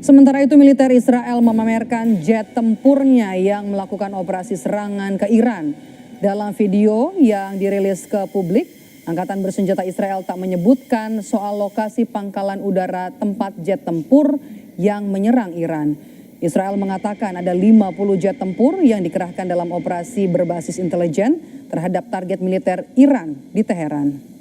Sementara itu militer Israel memamerkan jet tempurnya yang melakukan operasi serangan ke Iran. Dalam video yang dirilis ke publik, Angkatan Bersenjata Israel tak menyebutkan soal lokasi pangkalan udara tempat jet tempur yang menyerang Iran. Israel mengatakan ada 50 jet tempur yang dikerahkan dalam operasi berbasis intelijen terhadap target militer Iran di Teheran.